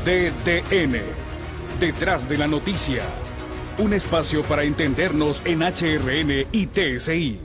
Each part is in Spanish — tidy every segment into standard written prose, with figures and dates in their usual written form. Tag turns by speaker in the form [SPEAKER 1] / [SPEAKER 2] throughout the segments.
[SPEAKER 1] DDN, Detrás de la Noticia. Un espacio para entendernos en HRN y TSI.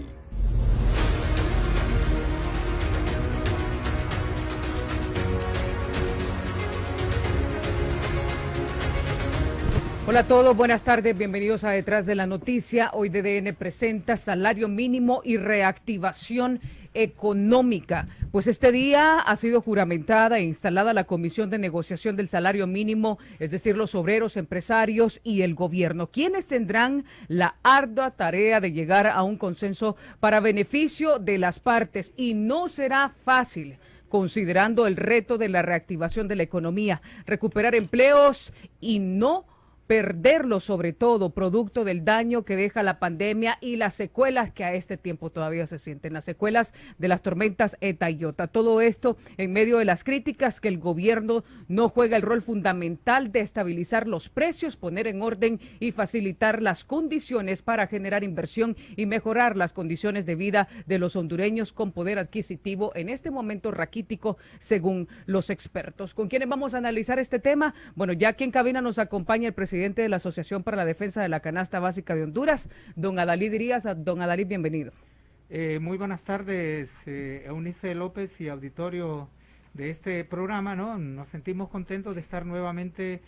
[SPEAKER 2] Hola a todos, buenas tardes, bienvenidos a Detrás de la Noticia. Hoy DDN presenta salario mínimo y reactivación económica. Pues este día ha sido juramentada e instalada la Comisión de Negociación del Salario Mínimo, es decir, los obreros, empresarios y el gobierno, quienes tendrán la ardua tarea de llegar a un consenso para beneficio de las partes, y no será fácil, considerando el reto de la reactivación de la economía, recuperar empleos y no perderlo, sobre todo producto del daño que deja la pandemia y las secuelas que a este tiempo todavía se sienten, las secuelas de las tormentas Eta y Iota. Todo esto en medio de las críticas que el gobierno no juega el rol fundamental de estabilizar los precios, poner en orden y facilitar las condiciones para generar inversión y mejorar las condiciones de vida de los hondureños con poder adquisitivo en este momento raquítico, según los expertos. ¿Con quiénes vamos a analizar este tema? Bueno, ya aquí en cabina nos acompaña el presidente de la Asociación para la Defensa de la Canasta Básica de Honduras, don Adalid Díaz. Don Adalid, bienvenido.
[SPEAKER 3] Muy buenas tardes, Eunice López y auditorio de este programa, ¿no? Nos sentimos contentos de estar nuevamente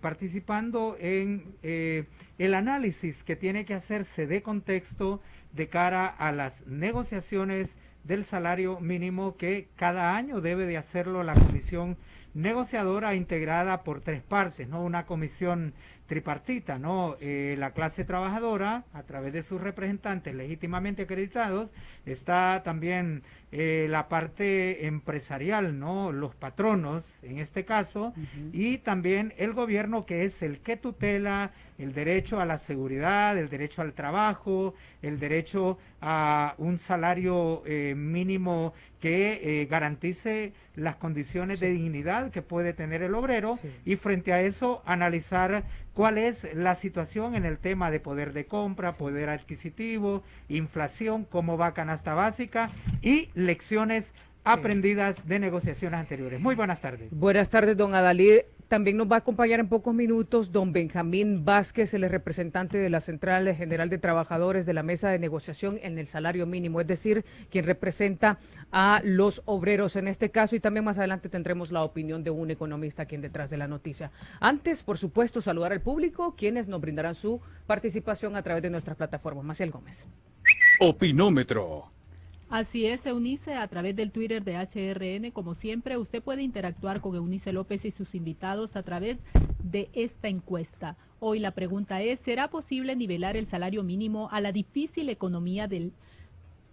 [SPEAKER 3] participando en el análisis que tiene que hacerse de contexto de cara a las negociaciones del salario mínimo que cada año debe de hacerlo la Comisión negociadora integrada por tres partes, ¿no? Una comisión tripartita, ¿no? La clase trabajadora, a través de sus representantes legítimamente acreditados, está también la parte empresarial, ¿no? Los patronos, en este caso, y también el gobierno, que es el que tutela el derecho a la seguridad, el derecho al trabajo, el derecho a un salario mínimo que garantice las condiciones de dignidad que puede tener el obrero, y frente a eso analizar cuál es la situación en el tema de poder de compra, poder adquisitivo, inflación, cómo va canasta básica y lecciones aprendidas de negociaciones anteriores. Muy buenas tardes.
[SPEAKER 2] Buenas tardes, don Adalid. También nos va a acompañar en pocos minutos don Benjamín Vázquez, el representante de la Central General de Trabajadores de la Mesa de Negociación en el Salario Mínimo, es decir, quien representa a los obreros en este caso, y también más adelante tendremos la opinión de un economista aquí en Detrás de la Noticia. Antes, por supuesto, saludar al público, quienes nos brindarán su participación a través de nuestras plataformas. Maciel Gómez.
[SPEAKER 1] Opinómetro.
[SPEAKER 4] Así es, Eunice, a través del Twitter de HRN, como siempre, usted puede interactuar con Eunice López y sus invitados a través de esta encuesta. Hoy la pregunta es, ¿será posible nivelar el salario mínimo a la difícil economía del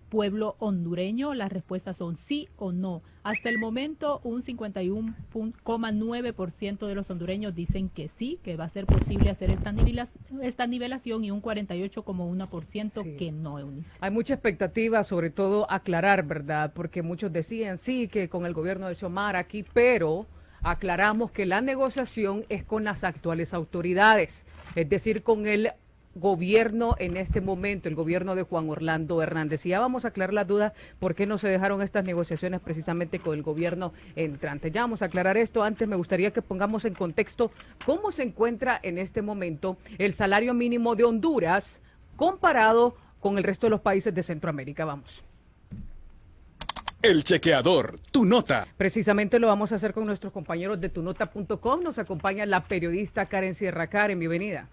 [SPEAKER 4] pueblo hondureño? Las respuestas son sí o no. Hasta el momento, un 51,9% de los hondureños dicen que sí, que va a ser posible hacer esta nivelación, y un 48,1% que no, Eunice.
[SPEAKER 2] Hay mucha expectativa, sobre todo aclarar, ¿verdad? Porque muchos decían sí, que con el gobierno de Xiomara aquí, pero aclaramos que la negociación es con las actuales autoridades, es decir, con el gobierno en este momento, el gobierno de Juan Orlando Hernández. Y ya vamos a aclarar la duda por qué no se dejaron estas negociaciones precisamente con el gobierno entrante. Ya vamos a aclarar esto. Antes me gustaría que pongamos en contexto cómo se encuentra en este momento el salario mínimo de Honduras comparado con el resto de los países de Centroamérica. Vamos.
[SPEAKER 1] El chequeador, tu nota.
[SPEAKER 2] Precisamente lo vamos a hacer con nuestros compañeros de tunota.com. Nos acompaña la periodista Karen Sierra. Karen, bienvenida.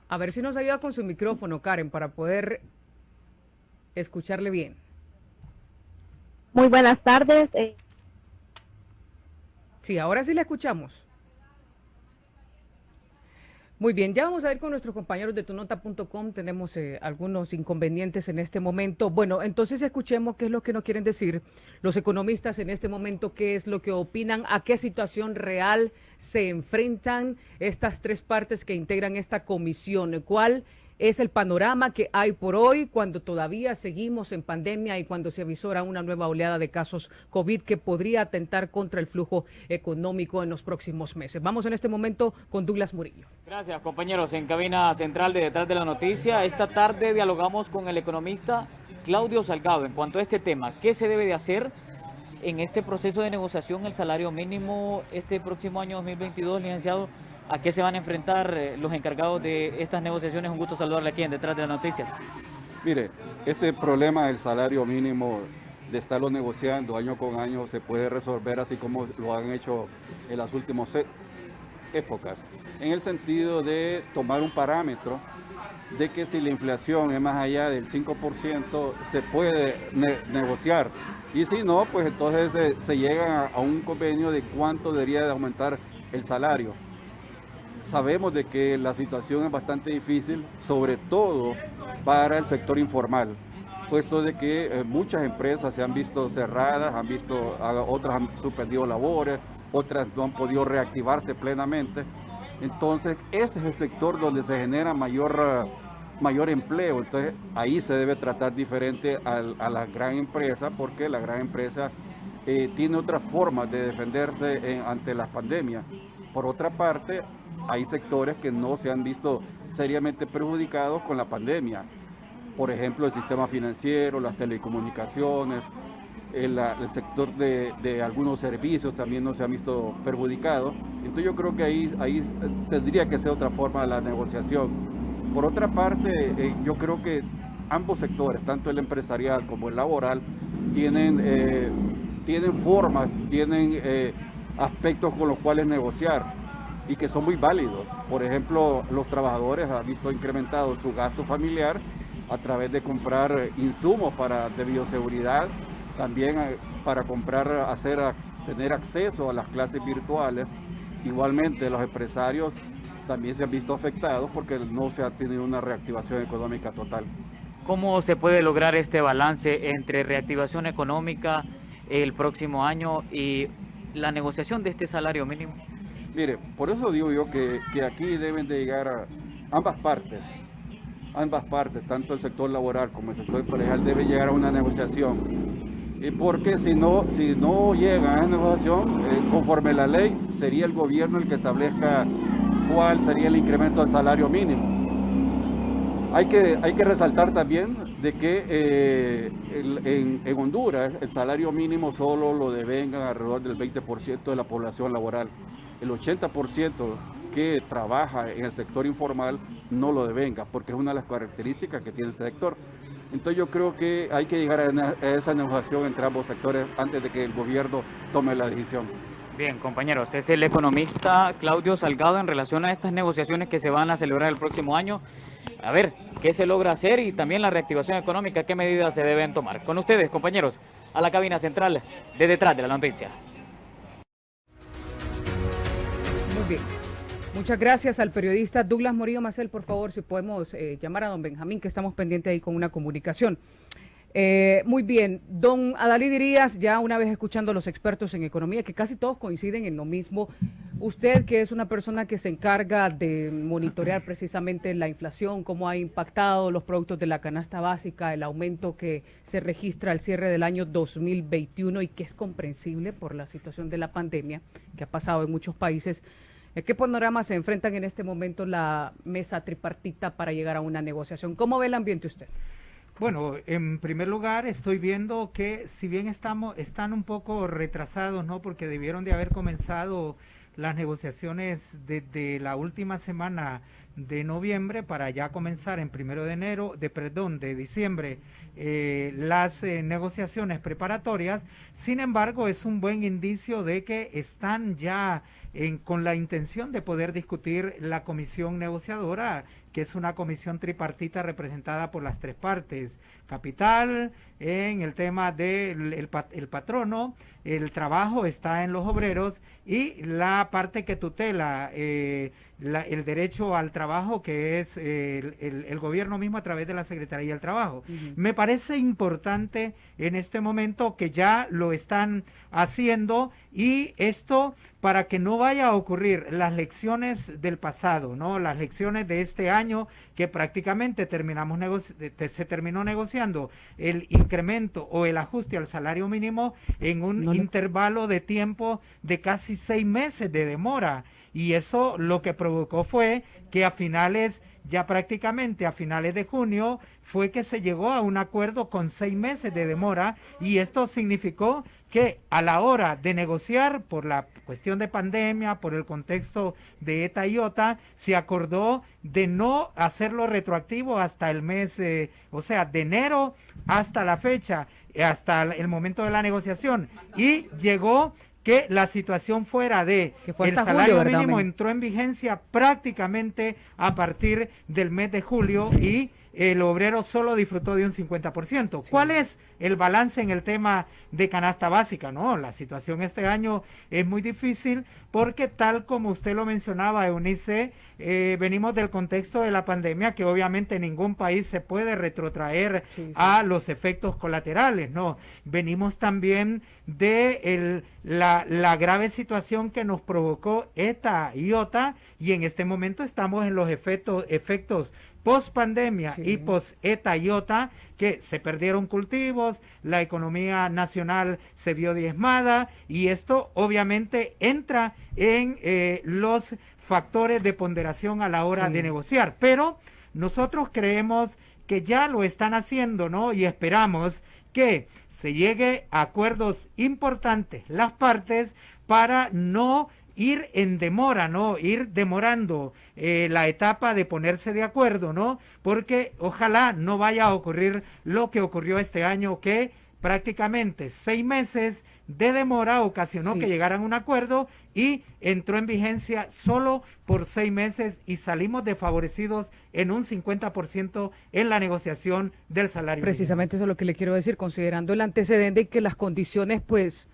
[SPEAKER 2] A ver si nos ayuda con su micrófono, Karen, para poder escucharle bien.
[SPEAKER 5] Muy buenas tardes.
[SPEAKER 2] Sí, ahora sí la escuchamos. Muy bien, ya vamos a ir con nuestros compañeros de tunota.com. Tenemos algunos inconvenientes en este momento. Bueno, entonces escuchemos qué es lo que nos quieren decir los economistas en este momento, qué es lo que opinan, a qué situación real se enfrentan estas tres partes que integran esta comisión, cuál es el panorama que hay por hoy cuando todavía seguimos en pandemia y cuando se avisora una nueva oleada de casos COVID que podría atentar contra el flujo económico en los próximos meses. Vamos en este momento con Douglas Murillo.
[SPEAKER 6] Gracias, compañeros. En cabina central de Detrás de la Noticia, esta tarde dialogamos con el economista Claudio Salgado en cuanto a este tema. ¿Qué se debe de hacer en este proceso de negociación, el salario mínimo este próximo año 2022, licenciado? ¿A qué se van a enfrentar los encargados de estas negociaciones? Un gusto saludarle aquí en Detrás de las Noticias.
[SPEAKER 7] Mire, este problema del salario mínimo, de estarlo negociando año con año, se puede resolver así como lo han hecho en las últimas épocas, en el sentido de tomar un parámetro de que si la inflación es más allá del 5%, se puede negociar, y si no, pues entonces se llega a un convenio de cuánto debería de aumentar el salario. Sabemos de que la situación es bastante difícil, sobre todo para el sector informal, puesto de que muchas empresas se han visto cerradas, otras han suspendido labores, otras no han podido reactivarse plenamente. Entonces ese es el sector donde se genera mayor empleo. Entonces ahí se debe tratar diferente a la gran empresa, porque la gran empresa tiene otras formas de defenderse ante las pandemias. Por otra parte, hay sectores que no se han visto seriamente perjudicados con la pandemia. Por ejemplo, el sistema financiero, las telecomunicaciones, el sector de algunos servicios también no se han visto perjudicados. Entonces yo creo que ahí tendría que ser otra forma de la negociación. Por otra parte, yo creo que ambos sectores, tanto el empresarial como el laboral, tienen formas, tienen aspectos con los cuales negociar y que son muy válidos. Por ejemplo, los trabajadores han visto incrementado su gasto familiar a través de comprar insumos de bioseguridad, también para tener acceso a las clases virtuales. Igualmente los empresarios también se han visto afectados porque no se ha tenido una reactivación económica total.
[SPEAKER 6] ¿Cómo se puede lograr este balance entre reactivación económica el próximo año y la negociación de este salario mínimo?
[SPEAKER 7] Mire, por eso digo yo que aquí deben de llegar a ambas partes, tanto el sector laboral como el sector empresarial debe llegar a una negociación. Porque si no llegan a esa negociación, conforme la ley, sería el gobierno el que establezca cuál sería el incremento del salario mínimo. Hay que resaltar también de que en Honduras el salario mínimo solo lo devengan alrededor del 20% de la población laboral. El 80% que trabaja en el sector informal no lo devenga, porque es una de las características que tiene este sector. Entonces yo creo que hay que llegar a esa negociación entre ambos sectores antes de que el gobierno tome la decisión.
[SPEAKER 6] Bien, compañeros, es el economista Claudio Salgado en relación a estas negociaciones que se van a celebrar el próximo año. A ver, ¿qué se logra hacer? Y también la reactivación económica, ¿qué medidas se deben tomar? Con ustedes, compañeros, a la cabina central de Detrás de la Noticia.
[SPEAKER 2] Muy bien. Muchas gracias al periodista Douglas Murillo. Marcel, por favor, si podemos llamar a don Benjamín, que estamos pendientes ahí con una comunicación. Muy bien, don Adalí Díaz, ya una vez escuchando a los expertos en economía, que casi todos coinciden en lo mismo, usted que es una persona que se encarga de monitorear precisamente la inflación, cómo ha impactado los productos de la canasta básica, el aumento que se registra al cierre del año 2021 y que es comprensible por la situación de la pandemia que ha pasado en muchos países. ¿Qué panoramas se enfrentan en este momento la mesa tripartita para llegar a una negociación? ¿Cómo ve el ambiente usted?
[SPEAKER 3] Bueno, en primer lugar estoy viendo que si bien están un poco retrasados, ¿no? Porque debieron de haber comenzado las negociaciones desde la última semana de noviembre para ya comenzar en de diciembre las negociaciones preparatorias. Sin embargo, es un buen indicio de que están ya con la intención de poder discutir la comisión negociadora, que es una comisión tripartita representada por las tres partes: capital, en el tema del el patrono, el trabajo está en los obreros, y la parte que tutela el derecho al trabajo, que es el gobierno mismo a través de la Secretaría del Trabajo. Me parece importante en este momento que ya lo están haciendo, y esto para que no vaya a ocurrir las lecciones del pasado, ¿no? Las lecciones de este año, que prácticamente se terminó negociando el incremento o el ajuste al salario mínimo en un intervalo de tiempo de casi 6 meses de demora. Y eso lo que provocó fue que prácticamente a finales de junio, fue que se llegó a un acuerdo con 6 meses de demora, y esto significó que a la hora de negociar por la cuestión de pandemia, por el contexto de ETA y OTA, se acordó de no hacerlo retroactivo hasta el mes, de enero hasta la fecha, hasta el momento de la negociación, y llegó que la situación fuera de el salario mínimo entró en vigencia prácticamente a partir del mes de julio, y el obrero solo disfrutó de un 50%. Sí. ¿Cuál es el balance en el tema de canasta básica? No, la situación este año es muy difícil porque, tal como usted lo mencionaba, Eunice, venimos del contexto de la pandemia, que obviamente ningún país se puede retrotraer a los efectos colaterales, ¿no? Venimos también de la grave situación que nos provocó ETA y OTA, y en este momento estamos en los efectos post pandemia y post ETA y OTA, que se perdieron cultivos, la economía nacional se vio diezmada, y esto obviamente entra en los factores de ponderación a la hora de negociar. Pero nosotros creemos que ya lo están haciendo, ¿no? Y esperamos que se llegue a acuerdos importantes las partes, para no ir en demora, ¿no? Ir demorando la etapa de ponerse de acuerdo, ¿no? Porque ojalá no vaya a ocurrir lo que ocurrió este año, que prácticamente 6 meses de demora ocasionó que llegaran a un acuerdo, y entró en vigencia solo por 6 meses, y salimos desfavorecidos en un 50% en la negociación del salario.
[SPEAKER 2] Precisamente eso es lo que le quiero decir, considerando el antecedente y que las condiciones, pues,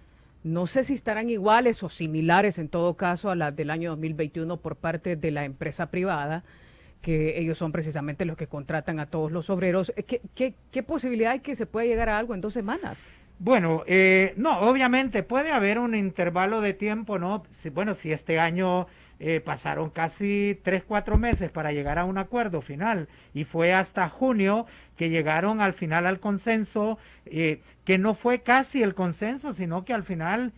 [SPEAKER 2] no sé si estarán iguales o similares en todo caso a las del año 2021 por parte de la empresa privada, que ellos son precisamente los que contratan a todos los obreros. ¿Qué posibilidad hay que se pueda llegar a algo en 2 semanas?
[SPEAKER 3] Bueno, no, obviamente puede haber un intervalo de tiempo, ¿no? Si este año pasaron casi 3-4 meses para llegar a un acuerdo final, y fue hasta junio que llegaron al final al consenso, que no fue casi el consenso, sino que al final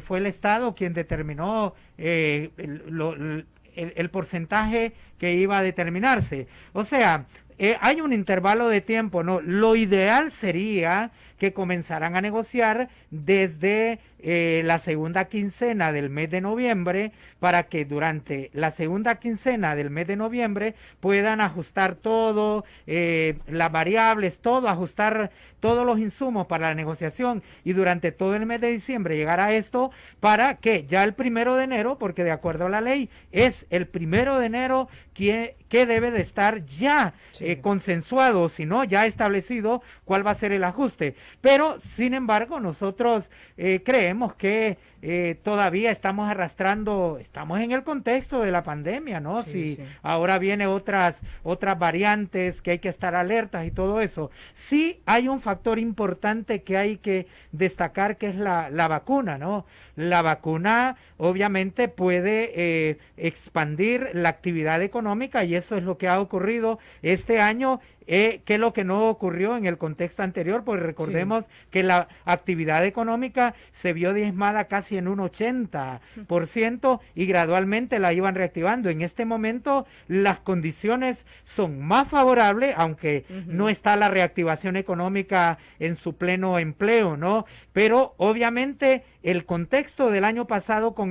[SPEAKER 3] fue el Estado quien determinó el porcentaje que iba a determinarse. O sea, hay un intervalo de tiempo, ¿no? Lo ideal sería que comenzaran a negociar desde la segunda quincena del mes de noviembre, para que durante la segunda quincena del mes de noviembre puedan ajustar todo, las variables, ajustar todos los insumos para la negociación, y durante todo el mes de diciembre llegar a esto, para que ya el 1 de enero, porque de acuerdo a la ley es el 1 de enero que debe de estar ya consensuado, si no ya establecido cuál va a ser el ajuste. Pero sin embargo nosotros creemos que todavía estamos estamos en el contexto de la pandemia, ¿no? Si ahora viene otras variantes que hay que estar alertas y todo eso. Sí hay un factor importante que hay que destacar, que es la vacuna, ¿no? La vacuna obviamente puede expandir la actividad económica, y eso es lo que ha ocurrido este año, que es lo que no ocurrió en el contexto anterior, porque recordemos que la actividad económica se vio diezmada casi en un 80%, y gradualmente la iban reactivando. En este momento las condiciones son más favorables, aunque no está la reactivación económica en su pleno empleo, ¿no? Pero obviamente el contexto del año pasado con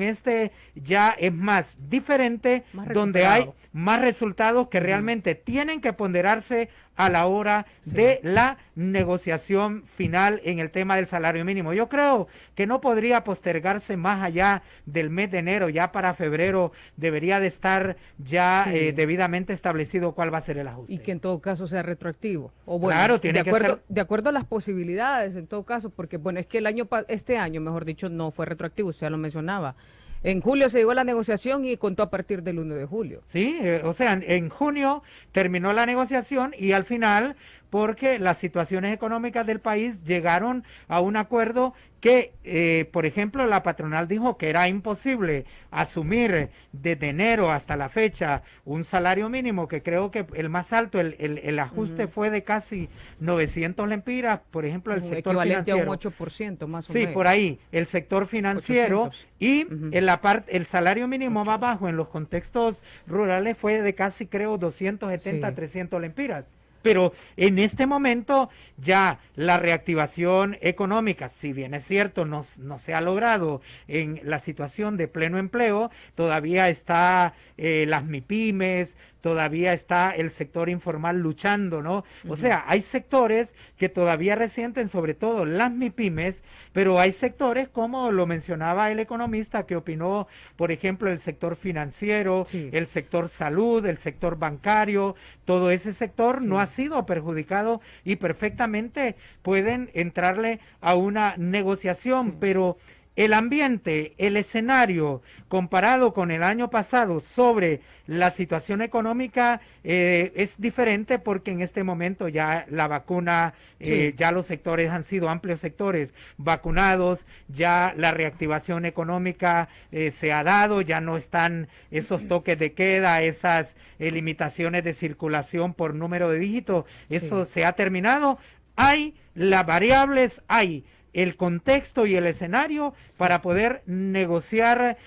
[SPEAKER 3] ya es más diferente, donde hay más resultados que realmente tienen que ponderarse a la hora de la negociación final en el tema del salario mínimo. Yo creo que no podría postergarse más allá del mes de enero. Ya para febrero debería de estar ya debidamente establecido cuál va a ser el ajuste.
[SPEAKER 2] Y que en todo caso sea retroactivo. O bueno,
[SPEAKER 3] claro, tiene
[SPEAKER 2] de acuerdo a las posibilidades en todo caso, porque bueno, es que este año, mejor dicho, no fue retroactivo, usted ya lo mencionaba. En julio se llegó a la negociación y contó a partir del 1 de julio.
[SPEAKER 3] Sí, o sea, en junio terminó la negociación y al final, porque las situaciones económicas del país llegaron a un acuerdo que, por ejemplo, la patronal dijo que era imposible asumir desde enero hasta la fecha un salario mínimo, que creo que el más alto, el ajuste fue de casi 900 lempiras, por ejemplo, el sector
[SPEAKER 2] equivalente
[SPEAKER 3] financiero.
[SPEAKER 2] a un 8% más o
[SPEAKER 3] Sí,
[SPEAKER 2] menos.
[SPEAKER 3] por ahí, el sector financiero
[SPEAKER 2] 800.
[SPEAKER 3] y en la parte, el salario mínimo más bajo en los contextos rurales fue de casi, creo, 270,
[SPEAKER 2] Sí.
[SPEAKER 3] 300 lempiras. Pero en este momento ya la reactivación económica, si bien es cierto, no se ha logrado en la situación de pleno empleo, todavía está las MIPYMES, todavía está el sector informal luchando, ¿no? O sea, hay sectores que todavía resienten, sobre todo las MIPYMES, pero hay sectores, como lo mencionaba el economista, que opinó, por ejemplo, el sector financiero,
[SPEAKER 2] Sí.
[SPEAKER 3] el sector salud, el sector bancario, todo ese sector no ha sido perjudicado y perfectamente pueden entrarle a una negociación, pero el ambiente, el escenario comparado con el año pasado sobre la situación económica es diferente, porque en este momento ya la vacuna, ya los sectores han sido amplios sectores vacunados, ya la reactivación económica se ha dado, ya no están esos toques de queda, esas limitaciones de circulación por número de dígitos, eso se ha terminado. Hay las variables, hay el contexto y el escenario para poder negociar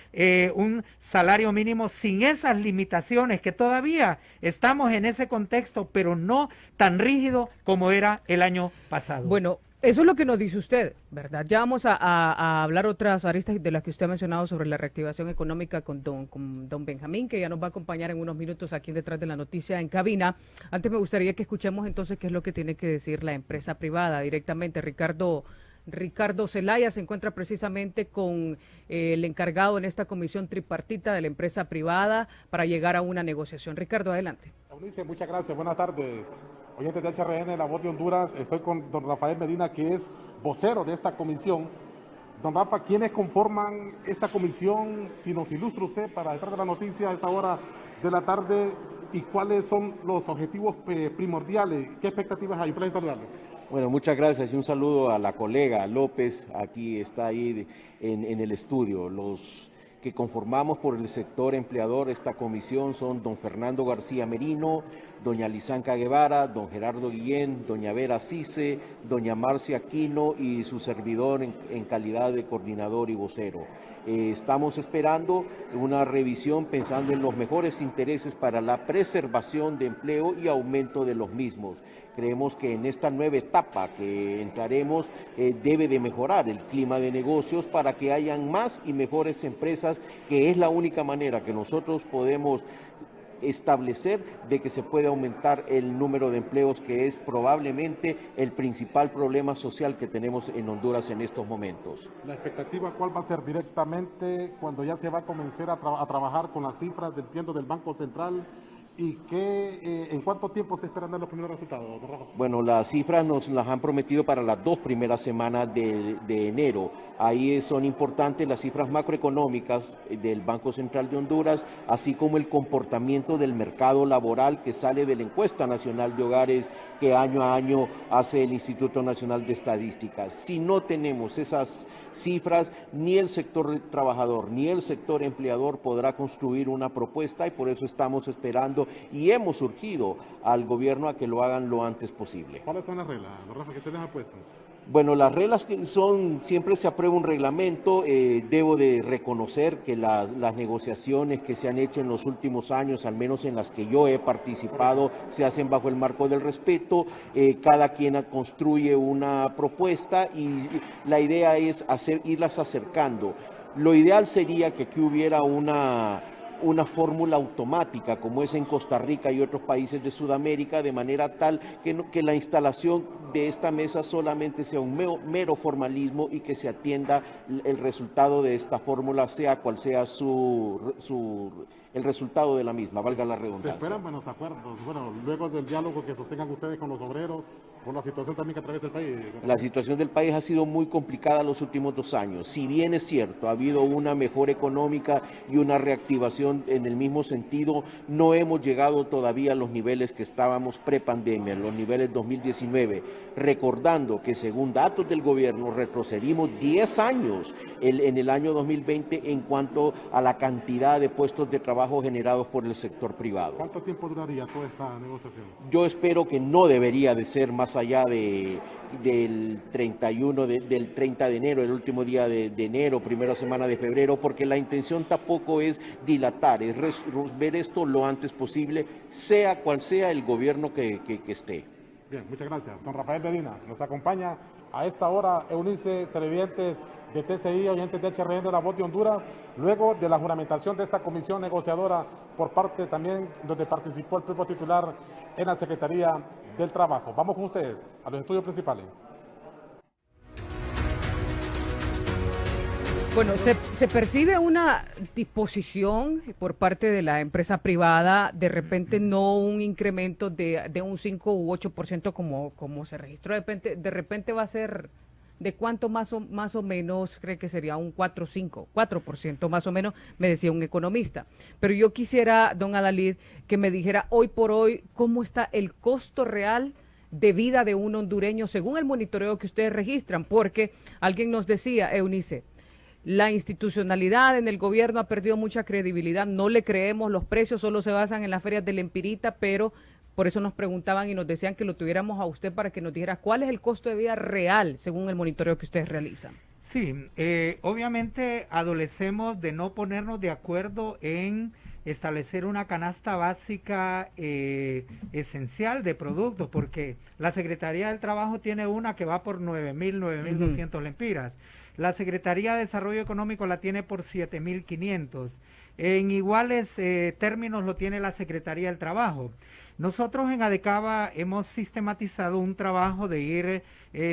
[SPEAKER 3] un salario mínimo sin esas limitaciones, que todavía estamos en ese contexto, pero no tan rígido como era el año pasado.
[SPEAKER 2] Bueno, eso es lo que nos dice usted, ¿verdad? Ya vamos a hablar otras aristas de las que usted ha mencionado sobre la reactivación económica con don Benjamín, que ya nos va a acompañar en unos minutos aquí Detrás de la Noticia en cabina. Antes me gustaría que escuchemos entonces qué es lo que tiene que decir la empresa privada directamente. Ricardo Zelaya se encuentra precisamente con el encargado en esta comisión tripartita de la empresa privada para llegar a una negociación. Ricardo, adelante.
[SPEAKER 8] Eunice, muchas gracias. Buenas tardes. Oyentes de HRN, La Voz de Honduras. Estoy con don Rafael Medina, que es vocero de esta comisión. Don Rafa, ¿quiénes conforman esta comisión? Si nos ilustra usted para Detrás de la Noticia a esta hora de la tarde, y cuáles son los objetivos primordiales, qué expectativas hay. Un placer saludarlo.
[SPEAKER 9] Bueno, muchas gracias y un saludo a la colega López, aquí está ahí en el estudio. Los que conformamos por el sector empleador esta comisión son don Fernando García Merino, doña Lisanca Guevara, don Gerardo Guillén, doña Vera Cice, doña Marcia Aquino y su servidor en calidad de coordinador y vocero. Estamos esperando una revisión pensando en los mejores intereses para la preservación de empleo y aumento de los mismos. Creemos que en esta nueva etapa que entraremos debe de mejorar el clima de negocios para que hayan más y mejores empresas, que es la única manera que nosotros podemos establecer de que se puede aumentar el número de empleos, que es probablemente el principal problema social que tenemos en Honduras en estos momentos.
[SPEAKER 8] ¿La expectativa cuál va a ser directamente cuando ya se va a comenzar a trabajar con las cifras del Banco Central? ¿Y en cuánto tiempo se esperan dar los primeros resultados, don Rafa?
[SPEAKER 9] Bueno, las cifras nos las han prometido para las 2 primeras semanas de enero. Ahí son importantes las cifras macroeconómicas del Banco Central de Honduras, así como el comportamiento del mercado laboral que sale de la encuesta nacional de hogares que año a año hace el Instituto Nacional de Estadísticas. Si no tenemos esas cifras, ni el sector trabajador ni el sector empleador podrá construir una propuesta, y por eso estamos esperando y hemos urgido al gobierno a que lo hagan lo antes posible.
[SPEAKER 8] ¿Cuáles son las reglas, don Rafa, que ustedes han puesto?
[SPEAKER 9] Bueno, las reglas que son, siempre se aprueba un reglamento. Debo de reconocer que las negociaciones que se han hecho en los últimos años, al menos en las que yo he participado, se hacen bajo el marco del respeto. Cada quien construye una propuesta y la idea es irlas acercando. Lo ideal sería que aquí hubiera una fórmula automática, como es en Costa Rica y otros países de Sudamérica, de manera tal que la instalación de esta mesa solamente sea un mero formalismo y que se atienda el resultado de esta fórmula, sea cual sea su el resultado de la misma, valga la
[SPEAKER 8] ¿Se
[SPEAKER 9] redundancia.
[SPEAKER 8] esperan buenos acuerdos? Bueno, luego del diálogo que sostengan ustedes con los obreros, por la situación también que atraviesa el país.
[SPEAKER 9] La situación del país ha sido muy complicada los últimos 2 años. Si bien es cierto, ha habido una mejora económica y una reactivación en el mismo sentido, no hemos llegado todavía a los niveles que estábamos pre-pandemia, los niveles 2019. Recordando que según datos del gobierno retrocedimos 10 años en el año 2020 en cuanto a la cantidad de puestos de trabajo generados por el sector privado.
[SPEAKER 8] ¿Cuánto tiempo duraría toda esta negociación?
[SPEAKER 9] Yo espero que no debería de ser más allá del 31, del 30 de enero, el último día de enero, primera semana de febrero, porque la intención tampoco es dilatar, es ver esto lo antes posible, sea cual sea el gobierno que esté.
[SPEAKER 8] Bien, muchas gracias. Don Rafael Medina nos acompaña a esta hora, Eunice, televidentes de TCI, oyentes de HRN de La Voz de Honduras, luego de la juramentación de esta comisión negociadora por parte también donde participó el propio titular en la Secretaría del Trabajo. Vamos con ustedes a los estudios principales.
[SPEAKER 2] Bueno, se percibe una disposición por parte de la empresa privada, de repente no un incremento de un 5 u 8% como se registró, de repente va a ser, ¿de cuánto más o menos cree que sería? Un 4% más o menos, me decía un economista. Pero yo quisiera, don Adalid, que me dijera hoy por hoy cómo está el costo real de vida de un hondureño según el monitoreo que ustedes registran, porque alguien nos decía, Eunice, la institucionalidad en el gobierno ha perdido mucha credibilidad, no le creemos, los precios solo se basan en las ferias de la Empirita, pero por eso nos preguntaban y nos decían que lo tuviéramos a usted para que nos dijera cuál es el costo de vida real según el monitoreo que ustedes realizan.
[SPEAKER 3] Sí, obviamente adolecemos de no ponernos de acuerdo en establecer una canasta básica esencial de productos, porque la Secretaría del Trabajo tiene una que va por 9.200 lempiras. La Secretaría de Desarrollo Económico la tiene por 7.500. En iguales términos lo tiene la Secretaría del Trabajo. Nosotros en ADECABA hemos sistematizado un trabajo de ir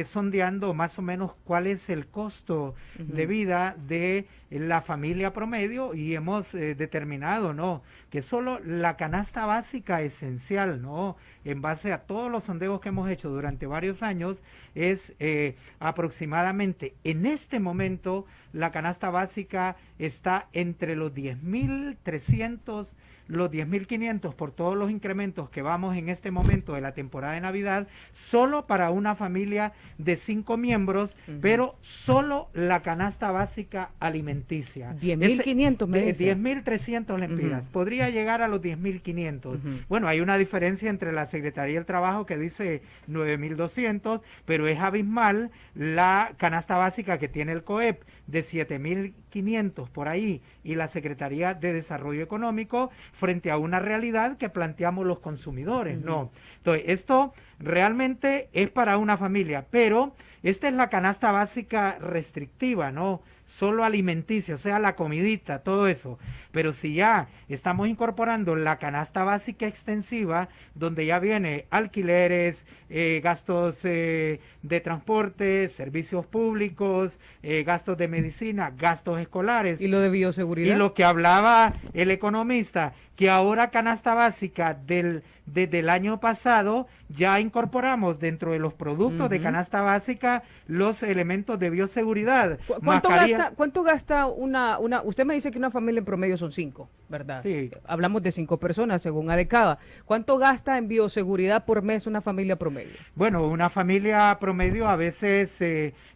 [SPEAKER 3] sondeando más o menos cuál es el costo de vida de la familia promedio y hemos determinado, ¿no?, que solo la canasta básica esencial, ¿no?, en base a todos los sondeos que hemos hecho durante varios años, es aproximadamente en este momento la canasta básica está entre los 10.300, los 10.500 por todos los incrementos que vamos en este momento de la temporada de Navidad, solo para una familia de 5 miembros, pero solo la canasta básica alimenticia.
[SPEAKER 2] 10.500 me dice.
[SPEAKER 3] 10.300 lempiras. Podría llegar a los 10.500. Bueno, hay una diferencia entre la Secretaría del Trabajo que dice 9.200, pero es abismal la canasta básica que tiene el COEP de 7.500 por ahí y la Secretaría de Desarrollo Económico frente a una realidad que planteamos los consumidores, ¿no? Entonces, esto realmente es para una familia, pero esta es la canasta básica restrictiva, ¿no? Solo alimenticia, o sea, la comidita, todo eso. Pero si ya estamos incorporando la canasta básica extensiva, donde ya viene alquileres, gastos de transporte, servicios públicos, gastos de medicina, gastos escolares.
[SPEAKER 2] ¿Y lo de bioseguridad?
[SPEAKER 3] Y lo que hablaba el economista, que ahora canasta básica desde el año pasado ya incorporamos dentro de los productos de canasta básica los elementos de bioseguridad.
[SPEAKER 2] ¿Cuánto gasta una, usted me dice que una familia en promedio son 5, ¿verdad?
[SPEAKER 3] Sí.
[SPEAKER 2] Hablamos de 5 personas según ADECABA. ¿Cuánto gasta en bioseguridad por mes una familia promedio?
[SPEAKER 3] Bueno, una familia promedio a veces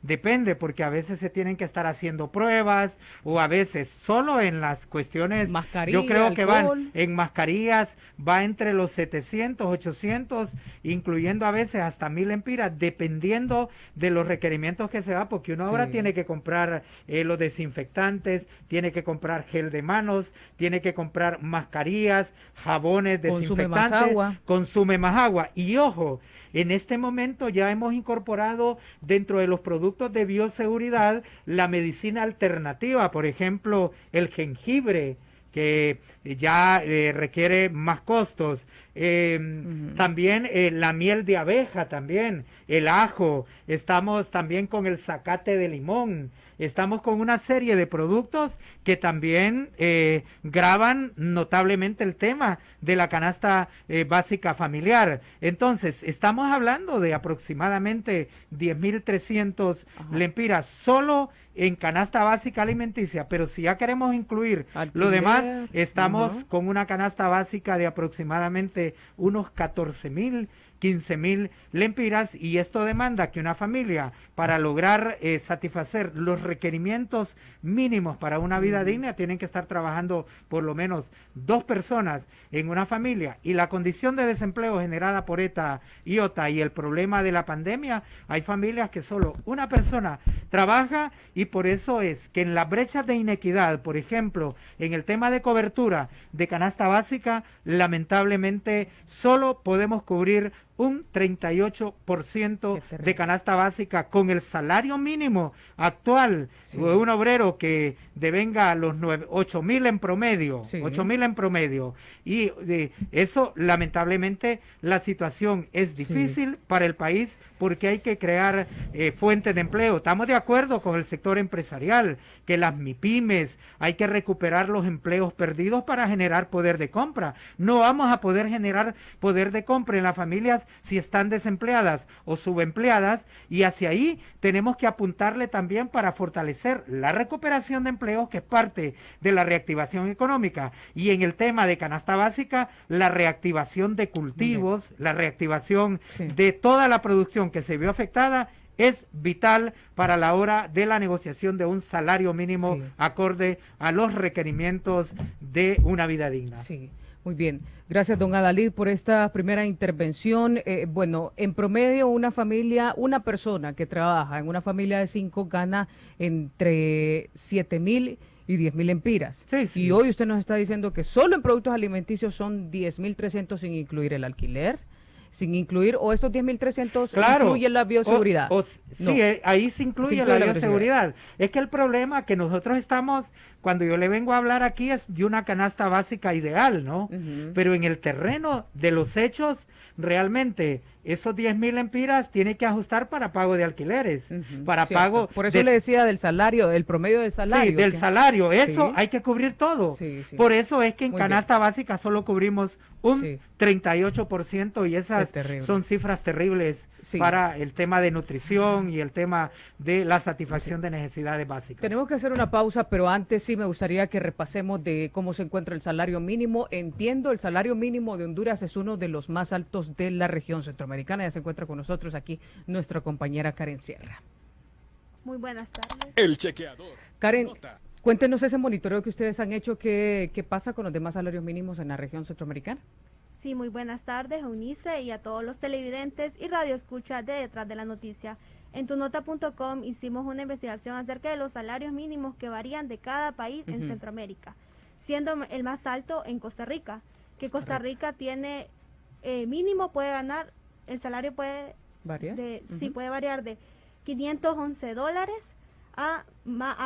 [SPEAKER 3] depende, porque a veces se tienen que estar haciendo pruebas o a veces solo en las cuestiones,
[SPEAKER 2] mascarilla,
[SPEAKER 3] yo creo que
[SPEAKER 2] alcohol.
[SPEAKER 3] van en mascarillas, va entre los 700, 800, incluyendo a veces hasta 1.000 lempiras, dependiendo de los requerimientos que se da, porque uno ahora tiene que comprar los desinfectantes, tiene que comprar gel de manos, tiene que comprar mascarillas, jabones, desinfectantes, consume más agua. Y ojo, en este momento ya hemos incorporado dentro de los productos de bioseguridad la medicina alternativa, por ejemplo, el jengibre, que ya requiere más costos, también la miel de abeja, también el ajo, estamos también con el zacate de limón, estamos con una serie de productos que también gravan notablemente el tema de la canasta básica familiar. Entonces, estamos hablando de aproximadamente 10.300 lempiras solo en canasta básica alimenticia, pero si ya queremos incluir lo demás, estamos con una canasta básica de aproximadamente unos 14.000, 15.000 lempiras, y esto demanda que una familia, para lograr satisfacer los requerimientos mínimos para una vida digna, tienen que estar trabajando por lo menos 2 personas en una familia, y la condición de desempleo generada por ETA, IOTA y el problema de la pandemia, hay familias que solo una persona trabaja, y por eso es que en las brechas de inequidad, por ejemplo, en el tema de cobertura de canasta básica, lamentablemente solo podemos cubrir un 38% de canasta básica con el salario mínimo actual. Un obrero que devenga a los 8.000 en promedio, 8.000 en promedio, y eso lamentablemente la situación es difícil para el país, porque hay que crear fuentes de empleo. Estamos de acuerdo con el sector empresarial, que las MIPYMES, hay que recuperar los empleos perdidos para generar poder de compra. No vamos a poder generar poder de compra en las familias si están desempleadas o subempleadas, y hacia ahí tenemos que apuntarle también para fortalecer la recuperación de empleos, que es parte de la reactivación económica, y en el tema de canasta básica, la reactivación de cultivos, la reactivación de toda la producción que se vio afectada, es vital para la hora de la negociación de un salario mínimo acorde a los requerimientos de una vida digna.
[SPEAKER 2] Sí. Muy bien, gracias don Adalid por esta primera intervención. Bueno, en promedio una persona que trabaja en una familia de 5 gana entre 7.000 y 10.000 lempiras. Y hoy usted nos está diciendo que solo en productos alimenticios son 10.300 sin incluir el alquiler, sin incluir, o estos 10.300 incluyen la bioseguridad.
[SPEAKER 3] Sí, ahí se incluye la bioseguridad. Es que el problema que nosotros estamos, cuando yo le vengo a hablar aquí, es de una canasta básica ideal, ¿no? Pero en el terreno de los hechos, realmente esos 10.000 lempiras tiene que ajustar para pago de alquileres, para pago...
[SPEAKER 2] Por eso le decía del salario, el promedio del salario.
[SPEAKER 3] Sí, del salario, eso hay que cubrir todo. Por eso es que en canasta básica solo cubrimos un 38%, y esas son cifras terribles para el tema de nutrición y el tema de la satisfacción de necesidades básicas.
[SPEAKER 2] Tenemos que hacer una pausa, pero antes sí me gustaría que repasemos de cómo se encuentra el salario mínimo. Entiendo, el salario mínimo de Honduras es uno de los más altos de la región centroamericana. Ya se encuentra con nosotros aquí nuestra compañera Karen Sierra.
[SPEAKER 10] Muy buenas tardes.
[SPEAKER 1] El chequeador.
[SPEAKER 2] Karen, cuéntenos ese monitoreo que ustedes han hecho, ¿qué pasa con los demás salarios mínimos en la región centroamericana?
[SPEAKER 10] Sí, muy buenas tardes, Eunice, y a todos los televidentes y radioescuchas de Detrás de la Noticia. En tunota.com hicimos una investigación acerca de los salarios mínimos que varían de cada país en Centroamérica, siendo el más alto en Costa Rica, que Costa Rica tiene mínimo, puede ganar, el salario puede variar, puede variar de $511 a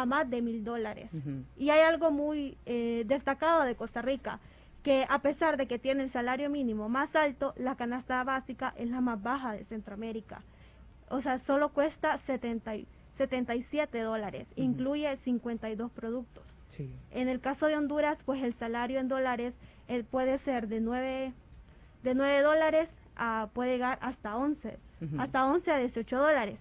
[SPEAKER 10] más de $1,000. Y hay algo muy destacado de Costa Rica, que a pesar de que tiene el salario mínimo más alto, la canasta básica es la más baja de Centroamérica. O sea, solo cuesta $77, incluye 52 productos. En el caso de Honduras, pues el salario en dólares puede ser de $9 puede llegar hasta 11, hasta 11 a $18.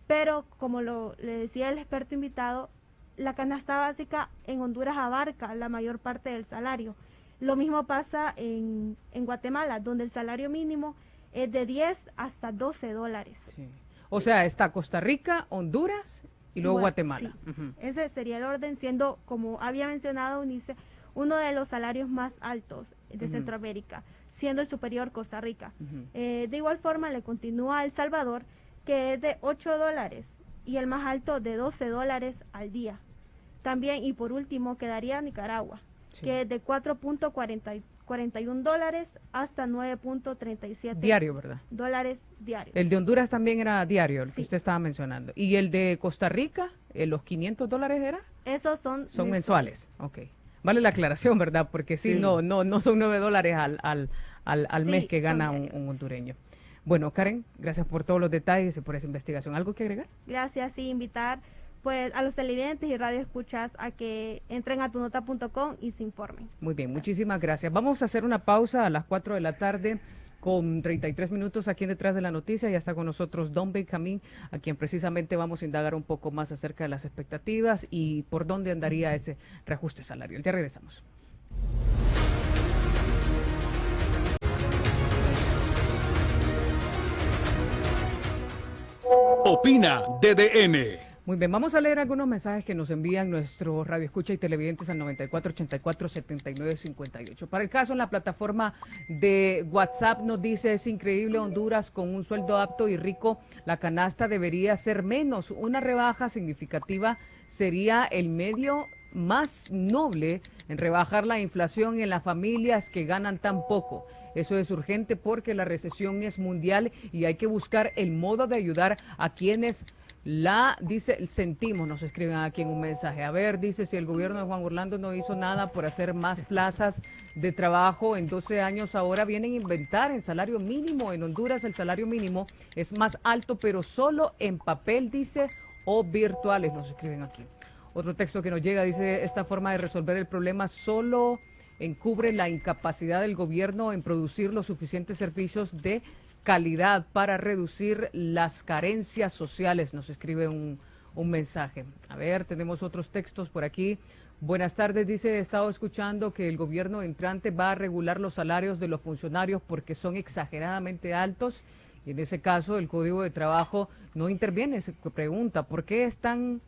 [SPEAKER 10] Pero como le decía el experto invitado, la canasta básica en Honduras abarca la mayor parte del salario. Lo mismo pasa en Guatemala, donde el salario mínimo es de $10 hasta $12.
[SPEAKER 2] O sea, está Costa Rica, Honduras y luego Guatemala.
[SPEAKER 10] Ese sería el orden, siendo, como había mencionado Eunice, uno de los salarios más altos de Centroamérica, siendo el superior Costa Rica. De igual forma le continúa El Salvador, que es de $8, y el más alto de $12 al día. También, y por último, quedaría Nicaragua, que es de $4.41 hasta $9.37.
[SPEAKER 2] Diario, ¿verdad?
[SPEAKER 10] Dólares diarios.
[SPEAKER 2] El de Honduras también era diario, el que usted estaba mencionando. ¿Y el de Costa Rica, los $500 era?
[SPEAKER 10] Esos son
[SPEAKER 2] mensuales. Ok. Vale la aclaración, ¿verdad? Porque no son $9 al mes que gana un hondureño. Bueno, Karen, gracias por todos los detalles y por esa investigación. ¿Algo que agregar?
[SPEAKER 10] Gracias, invitar pues a los televidentes y radioescuchas a que entren a tunota.com y se informen.
[SPEAKER 2] Muy bien, muchísimas gracias. Vamos a hacer una pausa a las 4 de la tarde con 33 minutos aquí en Detrás de la Noticia. Ya está con nosotros Don Benjamín, a quien precisamente vamos a indagar un poco más acerca de las expectativas y por dónde andaría ese reajuste salarial. Ya regresamos.
[SPEAKER 1] Opina DDN.
[SPEAKER 2] Muy bien, vamos a leer algunos mensajes que nos envían nuestros radioescucha y televidentes al 9484-7958. Para el caso, en la plataforma de WhatsApp nos dice: es increíble Honduras con un sueldo apto y rico, la canasta debería ser menos. Una rebaja significativa sería el medio más noble en rebajar la inflación en las familias que ganan tan poco. Eso es urgente porque la recesión es mundial y hay que buscar el modo de ayudar a quienes sentimos, nos escriben aquí en un mensaje. A ver, dice, si el gobierno de Juan Orlando no hizo nada por hacer más plazas de trabajo en 12 años, ahora vienen a inventar el salario mínimo. En Honduras el salario mínimo es más alto, pero solo en papel, dice, o virtuales, nos escriben aquí. Otro texto que nos llega dice: esta forma de resolver el problema solo encubre la incapacidad del gobierno en producir los suficientes servicios de calidad para reducir las carencias sociales, nos escribe un mensaje. A ver, tenemos otros textos por aquí. Buenas tardes, dice, he estado escuchando que el gobierno entrante va a regular los salarios de los funcionarios porque son exageradamente altos y en ese caso el Código de Trabajo no interviene. Se pregunta, ¿por qué están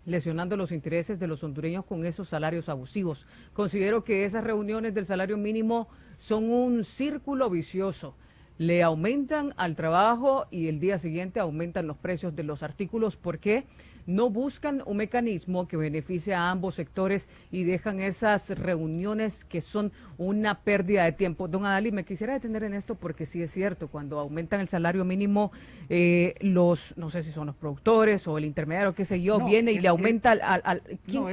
[SPEAKER 2] lesionando los intereses de los hondureños con esos salarios abusivos? Considero que esas reuniones del salario mínimo son un círculo vicioso. Le aumentan al trabajo y el día siguiente aumentan los precios de los artículos. ¿Por qué no buscan un mecanismo que beneficie a ambos sectores y dejan esas reuniones que son una pérdida de tiempo? Don Adalí, me quisiera detener en esto porque sí es cierto, cuando aumentan el salario mínimo, no sé si son los productores o el intermediario, qué sé yo, viene y le aumenta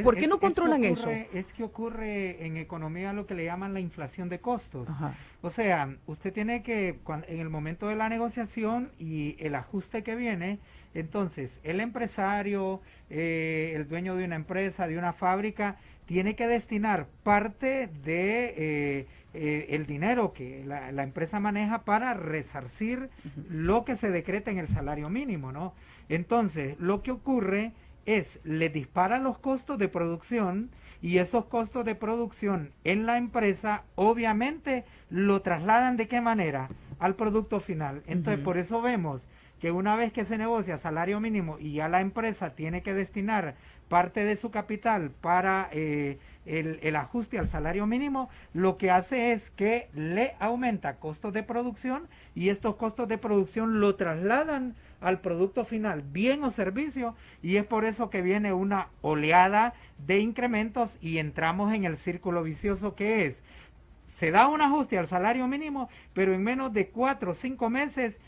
[SPEAKER 2] ¿por qué no controlan eso?
[SPEAKER 3] Es que ocurre en economía lo que le llaman la inflación de costos.
[SPEAKER 2] Ajá.
[SPEAKER 3] O sea, usted tiene que, en el momento de la negociación y el ajuste que viene, entonces el empresario, el dueño de una empresa, de una fábrica, tiene que destinar parte de el dinero que la empresa maneja para resarcir lo que se decreta en el salario mínimo, ¿no? Entonces, lo que ocurre es, le disparan los costos de producción y esos costos de producción en la empresa obviamente lo trasladan ¿de qué manera? Al producto final. Entonces, por eso vemos que una vez que se negocia salario mínimo y ya la empresa tiene que destinar parte de su capital para el ajuste al salario mínimo, lo que hace es que le aumenta costos de producción y estos costos de producción lo trasladan al producto final, bien o servicio, y es por eso que viene una oleada de incrementos y entramos en el círculo vicioso que es: se da un ajuste al salario mínimo, pero en menos de 4 o 5 meses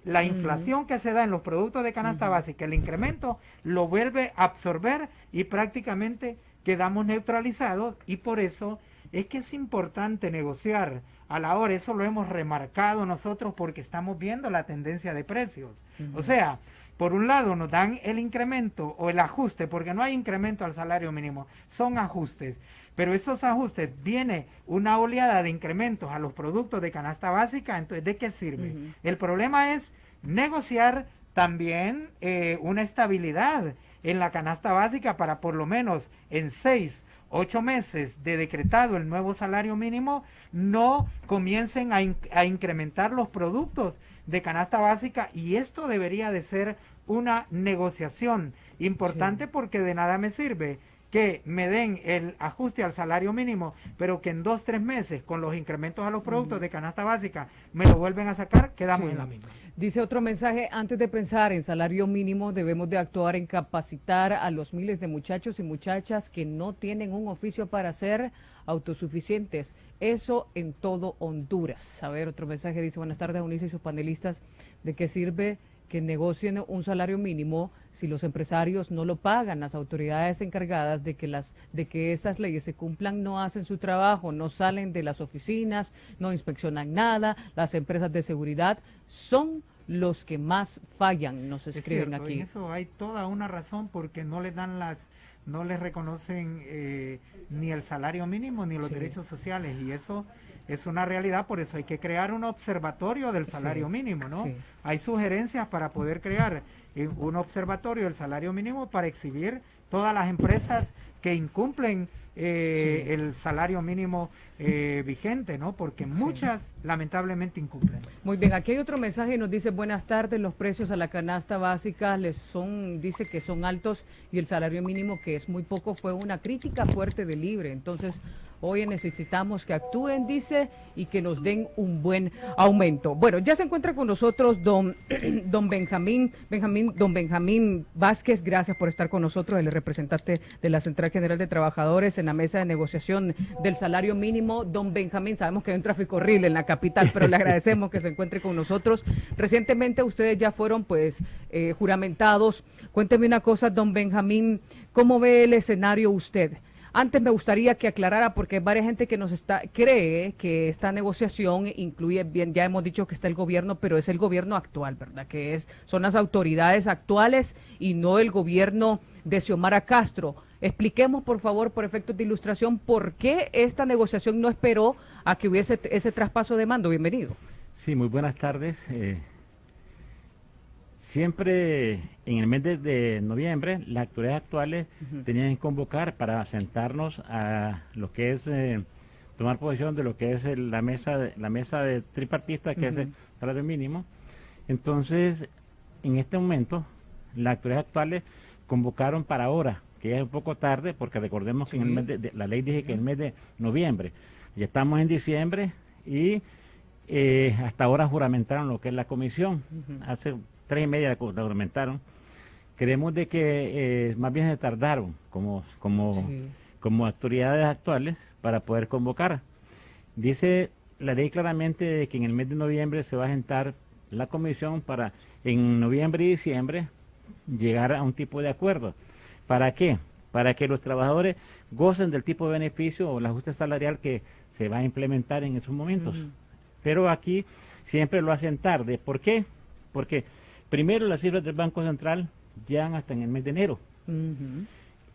[SPEAKER 3] la inflación que se da en los productos de canasta básica, el incremento lo vuelve a absorber y prácticamente quedamos neutralizados, y por eso es que es importante negociar a la hora. Eso lo hemos remarcado nosotros porque estamos viendo la tendencia de precios. O sea, por un lado nos dan el incremento o el ajuste, porque no hay incremento al salario mínimo, son ajustes. Pero esos ajustes, viene una oleada de incrementos a los productos de canasta básica, entonces ¿de qué sirve? El problema es negociar también una estabilidad en la canasta básica para por lo menos en 6, 8 meses de decretado el nuevo salario mínimo, no comiencen a incrementar los productos de canasta básica, y esto debería de ser una negociación importante, porque de nada me sirve que me den el ajuste al salario mínimo, pero que en 2, 3 meses con los incrementos a los productos de canasta básica me lo vuelven a sacar, quedamos en la misma.
[SPEAKER 2] Dice otro mensaje: antes de pensar en salario mínimo debemos de actuar en capacitar a los miles de muchachos y muchachas que no tienen un oficio para ser autosuficientes. Eso en todo Honduras. A ver, otro mensaje dice: buenas tardes, Eunice y sus panelistas. ¿De qué sirve que negocien un salario mínimo si los empresarios no lo pagan? Las autoridades encargadas de que esas leyes se cumplan no hacen su trabajo, no salen de las oficinas, no inspeccionan nada. Las empresas de seguridad son los que más fallan, nos
[SPEAKER 3] Es
[SPEAKER 2] escriben
[SPEAKER 3] cierto,
[SPEAKER 2] aquí.
[SPEAKER 3] en eso hay toda una razón porque no les dan no les reconocen ni el salario mínimo ni los
[SPEAKER 2] Sí.
[SPEAKER 3] derechos sociales, y eso es una realidad. Por eso hay que crear un observatorio del salario
[SPEAKER 2] Sí,
[SPEAKER 3] mínimo, ¿no?
[SPEAKER 2] sí.
[SPEAKER 3] Hay sugerencias para poder crear un observatorio del salario mínimo para exhibir todas las empresas que incumplen el salario mínimo vigente, ¿no? Porque muchas lamentablemente incumplen.
[SPEAKER 2] Muy bien, aquí hay otro mensaje, nos dice: buenas tardes, los precios a la canasta básica dice que son altos y el salario mínimo que es muy poco. Fue una crítica fuerte de Libre, entonces hoy necesitamos que actúen, dice, y que nos den un buen aumento. Bueno, ya se encuentra con nosotros don Benjamín Vázquez. Gracias por estar con nosotros, el representante de la Central General de Trabajadores en la mesa de negociación del salario mínimo. Don Benjamín, sabemos que hay un tráfico horrible en la capital, pero le agradecemos que se encuentre con nosotros. Recientemente ustedes ya fueron juramentados. Cuénteme una cosa, don Benjamín, ¿cómo ve el escenario usted? Antes me gustaría que aclarara, porque hay varias gente que cree que esta negociación incluye, bien, ya hemos dicho que está el gobierno, pero es el gobierno actual, ¿verdad? Son las autoridades actuales y no el gobierno de Xiomara Castro. Expliquemos, por favor, por efectos de ilustración, por qué esta negociación no esperó a que hubiese ese traspaso de mando. Bienvenido.
[SPEAKER 11] Sí, muy buenas tardes. Siempre en el mes de noviembre, las autoridades actuales tenían que convocar para sentarnos a lo que es tomar posesión de lo que es la mesa de tripartista, que es el salario mínimo. Entonces, en este momento, las autoridades actuales convocaron para ahora, que es un poco tarde, porque recordemos que en el mes la ley dice que en el mes de noviembre, ya estamos en diciembre y hasta ahora juramentaron lo que es la comisión. Hace 3 y media la juramentaron. Creemos de que más bien se tardaron como autoridades actuales para poder convocar. Dice la ley claramente de que en el mes de noviembre se va a sentar la comisión para en noviembre y diciembre llegar a un tipo de acuerdo. ¿Para qué? Para que los trabajadores gocen del tipo de beneficio o el ajuste salarial que se va a implementar en esos momentos. Pero aquí siempre lo hacen tarde. ¿Por qué? Porque primero las cifras del Banco Central llegan hasta en el mes de enero.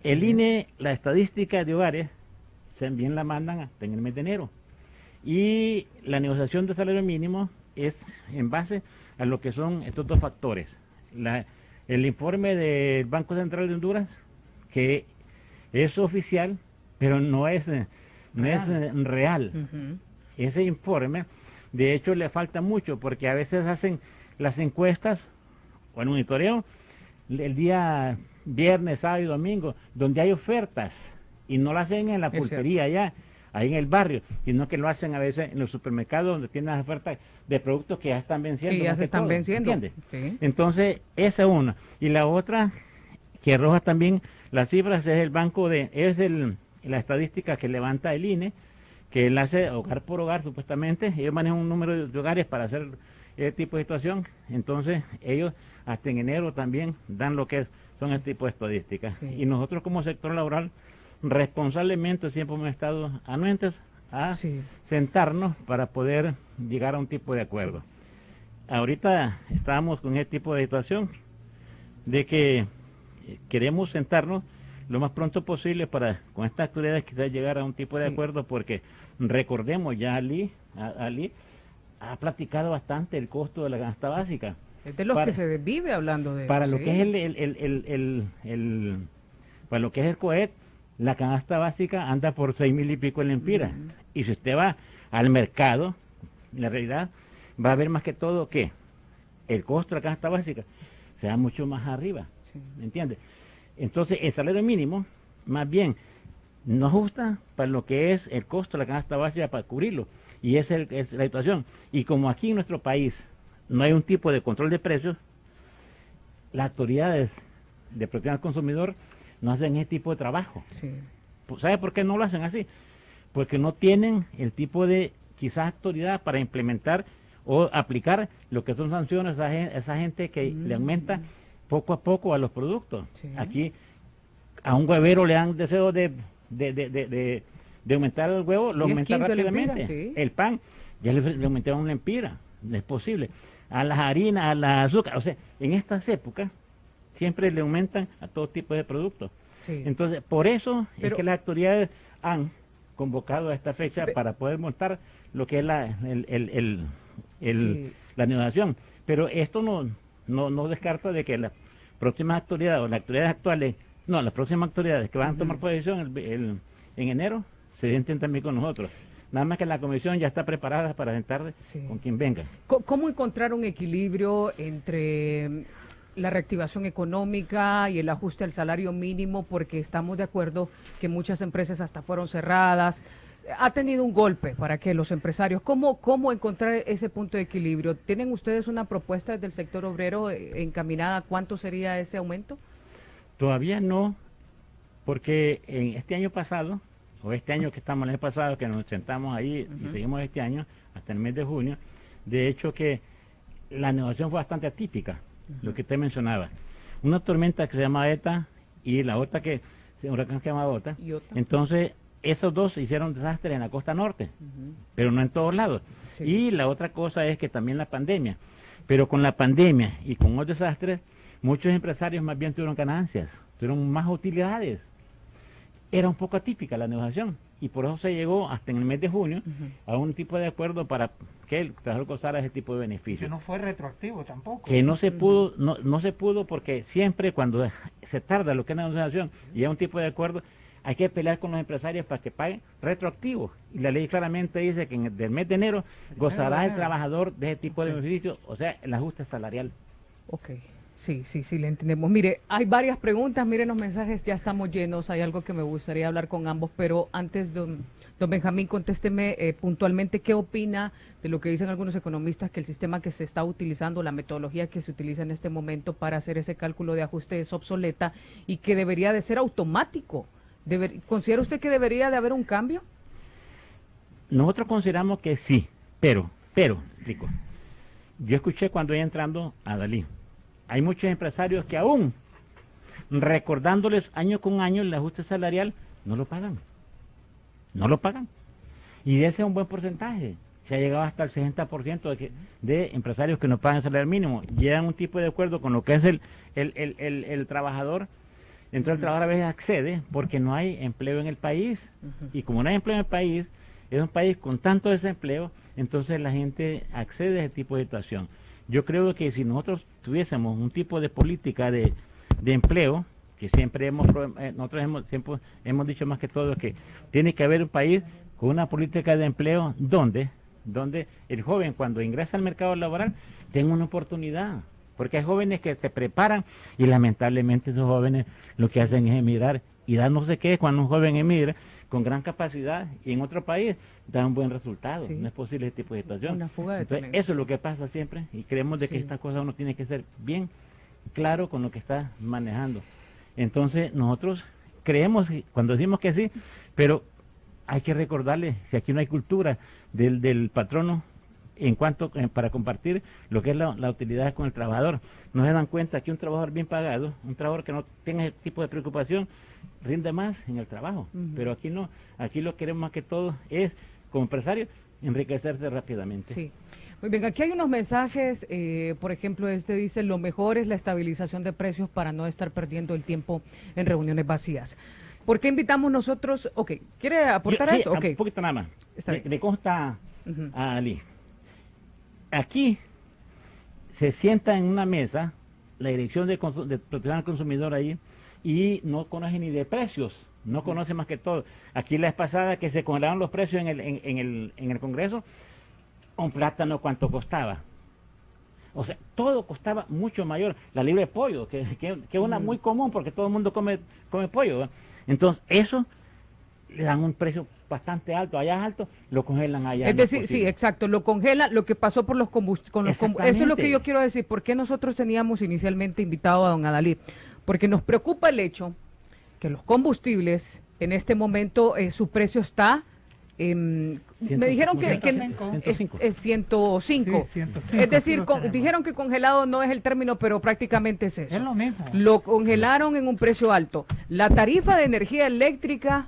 [SPEAKER 11] El INE, la estadística de hogares, también la mandan hasta en el mes de enero. Y la negociación de salario mínimo es en base a lo que son estos dos factores. El informe del Banco Central de Honduras, que es oficial, pero no es real. Ese informe, de hecho, le falta mucho, porque a veces hacen las encuestas o el monitoreo el día viernes, sábado y domingo, donde hay ofertas, y no lo hacen en la pulpería allá, ahí en el barrio, sino que lo hacen a veces en los supermercados donde tienen las ofertas de productos que ya están venciendo.
[SPEAKER 2] Que ya se están venciendo.
[SPEAKER 11] ¿Entiendes?
[SPEAKER 2] Sí.
[SPEAKER 11] Entonces, esa es una. Y la otra, que arroja también las cifras, es el la estadística que levanta el INE, que él hace hogar por hogar, supuestamente. Ellos manejan un número de hogares para hacer ese tipo de situación. Entonces, ellos hasta en enero también dan lo que son este tipo de estadísticas. Y nosotros como sector laboral, responsablemente siempre hemos estado anuentes a sentarnos para poder llegar a un tipo de acuerdo. Ahorita estamos con este tipo de situación de que queremos sentarnos lo más pronto posible para con estas autoridades quizás llegar a un tipo de acuerdo, porque recordemos ya Ali ha platicado bastante el costo de la canasta básica.
[SPEAKER 2] Es de los que se vive hablando de
[SPEAKER 11] para
[SPEAKER 2] eso,
[SPEAKER 11] lo que es para lo que es el COET, la canasta básica anda por 6,000 y pico en Lempira. Y si usted va al mercado, en la realidad va a ver más que todo que el costo de la canasta básica sea mucho más arriba. ¿Me entiende? Entonces el salario mínimo más bien no ajusta para lo que es el costo de la canasta básica para cubrirlo. Y esa es la situación. Y como aquí en nuestro país no hay un tipo de control de precios, las autoridades de protección al consumidor no hacen ese tipo de trabajo. ¿Sabe por qué no lo hacen así? Porque no tienen el tipo de quizás autoridad para implementar o aplicar lo que son sanciones a esa gente que le aumenta poco a poco a los productos. Aquí a un huevero le dan deseo de aumentar el huevo, lo aumenta rápidamente. El pan, ya le aumentaron una lempira. no es posible. A las harinas, a las azúcar, o sea, en estas épocas siempre le aumentan a todo tipo de productos.
[SPEAKER 2] Sí.
[SPEAKER 11] Entonces, por eso es
[SPEAKER 2] Pero-
[SPEAKER 11] que las autoridades han convocado a esta fecha para poder montar lo que es
[SPEAKER 2] Sí.
[SPEAKER 11] la negociación. Pero esto no descarta de que las próximas autoridades o las autoridades actuales, no, las próximas autoridades que van a tomar posesión en enero se sienten también con nosotros. Nada más que la comisión ya está preparada para sentar
[SPEAKER 2] Sí.
[SPEAKER 11] con quien venga.
[SPEAKER 2] ¿Cómo encontrar un equilibrio entre la reactivación económica y el ajuste al salario mínimo? Porque estamos de acuerdo que muchas empresas hasta fueron cerradas. Ha tenido un golpe para que los empresarios, ¿cómo encontrar ese punto de equilibrio? ¿Tienen ustedes una propuesta del sector obrero encaminada? ¿Cuánto sería ese aumento?
[SPEAKER 11] Todavía no, porque en este año pasado, o este año que estamos, el año pasado, que nos sentamos ahí y seguimos este año, hasta el mes de junio, de hecho que la negociación fue bastante atípica, lo que usted mencionaba. Una tormenta que se llama ETA y la otra un huracán que se llama OTA. Entonces, esos dos hicieron desastres en la costa norte, pero no en todos lados.
[SPEAKER 2] Sí.
[SPEAKER 11] Y la otra cosa es que también la pandemia. Pero con la pandemia y con los desastres, muchos empresarios más bien tuvieron ganancias, tuvieron más utilidades. Era un poco atípica la negociación y por eso se llegó hasta en el mes de junio a un tipo de acuerdo para que el trabajador gozara ese tipo de
[SPEAKER 3] Que
[SPEAKER 11] beneficios.
[SPEAKER 3] no fue retroactivo tampoco.
[SPEAKER 11] Que no se pudo, no se pudo porque siempre cuando se tarda lo que es la negociación y hay un tipo de acuerdo, hay que pelear con los empresarios para que paguen retroactivo. Y la ley claramente dice que del mes de enero gozará el trabajador de ese tipo de beneficios, o sea, el ajuste salarial.
[SPEAKER 2] Ok, sí, le entendemos. Mire, hay varias preguntas, miren los mensajes, ya estamos llenos, hay algo que me gustaría hablar con ambos, pero antes, don Benjamín, contésteme puntualmente qué opina de lo que dicen algunos economistas, que el sistema que se está utilizando, la metodología que se utiliza en este momento para hacer ese cálculo de ajuste es obsoleta y que debería de ser automático. ¿Considera usted que debería de haber un cambio?
[SPEAKER 11] Nosotros consideramos que sí, pero, Rico, yo escuché cuando iba entrando a Dalí, hay muchos empresarios que aún recordándoles año con año el ajuste salarial, no lo pagan. Y ese es un buen porcentaje. Se ha llegado hasta el 60% de empresarios que no pagan el salario mínimo. Llegan un tipo de acuerdo con lo que es el trabajador. Entonces el trabajador a veces accede porque no hay empleo en el país. Y como no hay empleo en el país, es un país con tanto desempleo, entonces la gente accede a ese tipo de situación. Yo creo que si nosotros tuviésemos un tipo de política de empleo, que siempre siempre hemos dicho más que todo que tiene que haber un país con una política de empleo donde el joven cuando ingresa al mercado laboral tenga una oportunidad. Porque hay jóvenes que se preparan y lamentablemente esos jóvenes lo que hacen es emigrar y da no sé qué cuando un joven emigra con gran capacidad y en otro país da un buen resultado.
[SPEAKER 2] Sí.
[SPEAKER 11] No es posible ese tipo de situación.
[SPEAKER 2] Una fuga de
[SPEAKER 11] Entonces,
[SPEAKER 2] talento.
[SPEAKER 11] eso es lo que pasa siempre y creemos de que
[SPEAKER 2] Sí.
[SPEAKER 11] estas cosas uno tiene que ser bien claro con lo que está manejando. Entonces nosotros creemos cuando decimos que sí, pero hay que recordarle si aquí no hay cultura del patrono en cuanto para compartir lo que es la utilidad con el trabajador. No se dan cuenta que un trabajador bien pagado, un trabajador que no tenga ese tipo de preocupación, rinde más en el trabajo. Pero aquí no, aquí lo que queremos más que todo es, como empresario, enriquecerse rápidamente.
[SPEAKER 2] Sí. Muy bien, aquí hay unos mensajes, por ejemplo, este dice, lo mejor es la estabilización de precios para no estar perdiendo el tiempo en reuniones vacías. ¿Por qué invitamos nosotros? Ok, ¿quiere aportar a
[SPEAKER 11] Sí,
[SPEAKER 2] eso? Ok.
[SPEAKER 11] un poquito nada más.
[SPEAKER 2] Está bien.
[SPEAKER 11] Le consta
[SPEAKER 2] Ujú.
[SPEAKER 11] a Ali. Aquí se sienta en una mesa la dirección de protección al consumidor ahí y no conoce ni de precios, no conoce más que todo. Aquí la vez pasada que se congelaron los precios en el Congreso, un plátano cuánto costaba. O sea, todo costaba mucho mayor. La libra de pollo, que es una muy común porque todo el mundo come pollo, ¿verdad? Entonces, eso le dan un precio bastante alto. Allá es alto, lo congelan allá.
[SPEAKER 2] Es
[SPEAKER 11] no
[SPEAKER 2] decir, sí,
[SPEAKER 11] posible.
[SPEAKER 2] exacto, lo congela, lo que pasó por los combustibles. Esto es lo que
[SPEAKER 11] Exactamente.
[SPEAKER 2] yo quiero decir. ¿Por qué nosotros teníamos inicialmente invitado a don Adalid? Porque nos preocupa el hecho que los combustibles, en este momento, su precio está... me dijeron que
[SPEAKER 11] 105.
[SPEAKER 2] es 105.
[SPEAKER 3] Sí, 105,
[SPEAKER 2] Es decir,
[SPEAKER 3] sí lo tenemos.
[SPEAKER 2] dijeron que congelado no es el término, pero prácticamente es eso.
[SPEAKER 3] Es lo mismo.
[SPEAKER 2] Lo congelaron en un precio alto. La tarifa de energía eléctrica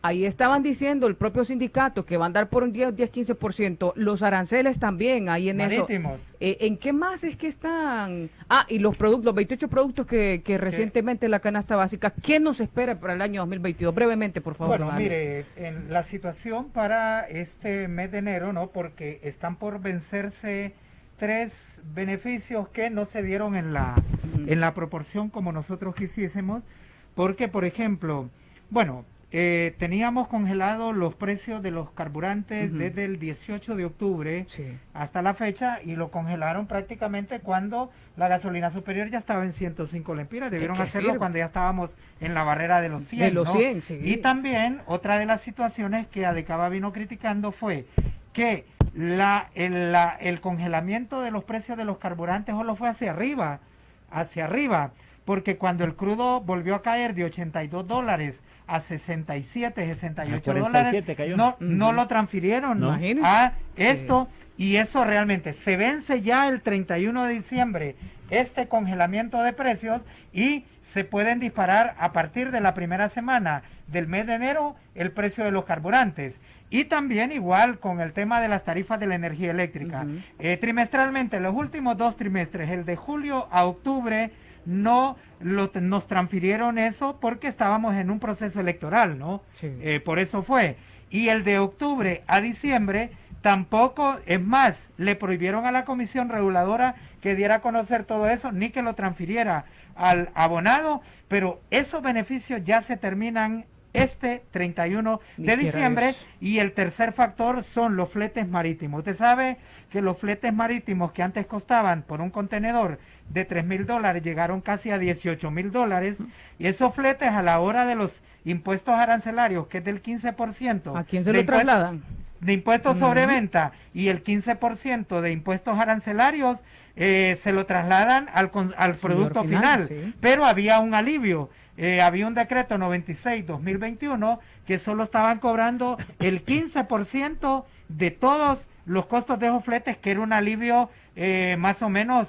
[SPEAKER 2] Ahí estaban diciendo el propio sindicato que va a andar por un 10-15%, los aranceles también, ahí en
[SPEAKER 3] Marítimos.
[SPEAKER 2] eso. ¿En qué más es que están? Ah, y los productos, los 28 productos que recientemente la canasta básica, ¿qué nos espera para el año 2022? Brevemente, por favor.
[SPEAKER 3] Bueno, mire, en la situación para este mes de enero, ¿no? Porque están por vencerse 3 beneficios que no se dieron en la proporción como nosotros quisiésemos, porque, por ejemplo, bueno, teníamos congelados los precios de los carburantes desde el 18 de octubre hasta la fecha, y lo congelaron prácticamente cuando la gasolina superior ya estaba en 105 lempiras. Debieron hacerlo cuando ya estábamos en la barrera de los 100.
[SPEAKER 2] De los 100, sí.
[SPEAKER 3] Y también otra de las situaciones que Adecava vino criticando fue que el congelamiento de los precios de los carburantes solo fue hacia arriba, porque cuando el crudo volvió a caer de $82 a 67, 68 dólares, no lo transfirieron a esto, y eso realmente se vence ya el 31 de diciembre, este congelamiento de precios, y se pueden disparar a partir de la primera semana del mes de enero el precio de los carburantes. Y también igual con el tema de las tarifas de la energía eléctrica. Trimestralmente, los últimos 2 trimestres, el de julio a octubre, nos transfirieron eso porque estábamos en un proceso electoral, ¿no? Sí. Por eso fue. Y el de octubre a diciembre tampoco, es más, le prohibieron a la Comisión Reguladora que diera a conocer todo eso, ni que lo transfiriera al abonado, pero esos beneficios ya se terminan este 31 de diciembre. Y el tercer factor son los fletes marítimos. Usted sabe que los fletes marítimos que antes costaban por un contenedor de $3,000 llegaron casi a $18,000, y esos fletes a la hora de los impuestos arancelarios, que es del 15%.
[SPEAKER 2] ¿A quién se lo trasladan?
[SPEAKER 3] De impuestos sobre venta y el 15% de impuestos arancelarios, se lo trasladan al producto final. Sí. Pero había un alivio. Había un decreto 96-2021 que solo estaban cobrando el 15% de todos los costos de esos fletes, que era un alivio más o menos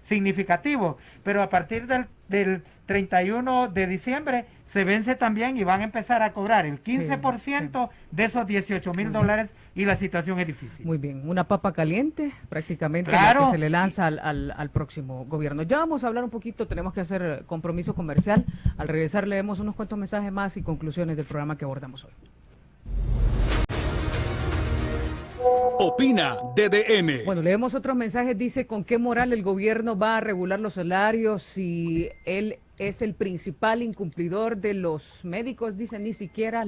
[SPEAKER 3] significativo. Pero a partir del 31 de diciembre se vence también, y van a empezar a cobrar el 15% de esos $18,000, y la situación es difícil.
[SPEAKER 2] Muy bien, una papa caliente prácticamente, la que se le lanza al próximo gobierno. Ya vamos a hablar un poquito, tenemos que hacer compromiso comercial. Al regresar leemos unos cuantos mensajes más y conclusiones del programa que abordamos hoy.
[SPEAKER 1] Opina DDN.
[SPEAKER 2] Bueno, leemos otros mensajes. Dice: ¿con qué moral el gobierno va a regular los salarios si él es el principal incumplidor de los médicos? Dice, ni siquiera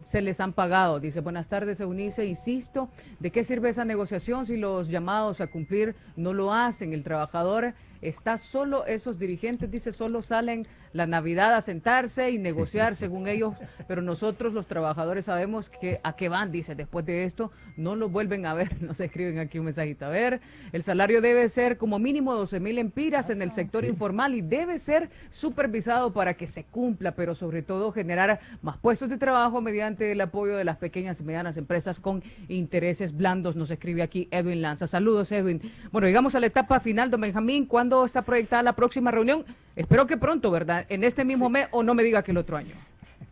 [SPEAKER 2] se les han pagado. Dice, buenas tardes, Eunice, insisto, ¿de qué sirve esa negociación si los llamados a cumplir no lo hacen? El trabajador está solo, esos dirigentes, dice, solo salen la Navidad a sentarse y negociar según ellos, pero nosotros los trabajadores sabemos que a qué van, dice, después de esto no lo vuelven a ver. Nos escriben aquí un mensajito. A ver, el salario debe ser como mínimo 12,000 lempiras en el sector informal, y debe ser supervisado para que se cumpla, pero sobre todo generar más puestos de trabajo mediante el apoyo de las pequeñas y medianas empresas con intereses blandos. Nos escribe aquí Edwin Lanza. Saludos, Edwin. Bueno, llegamos a la etapa final, don Benjamín. ¿Cuándo está proyectada la próxima reunión? Espero que pronto, ¿verdad? ¿En este mismo mes, o no me diga que el otro año?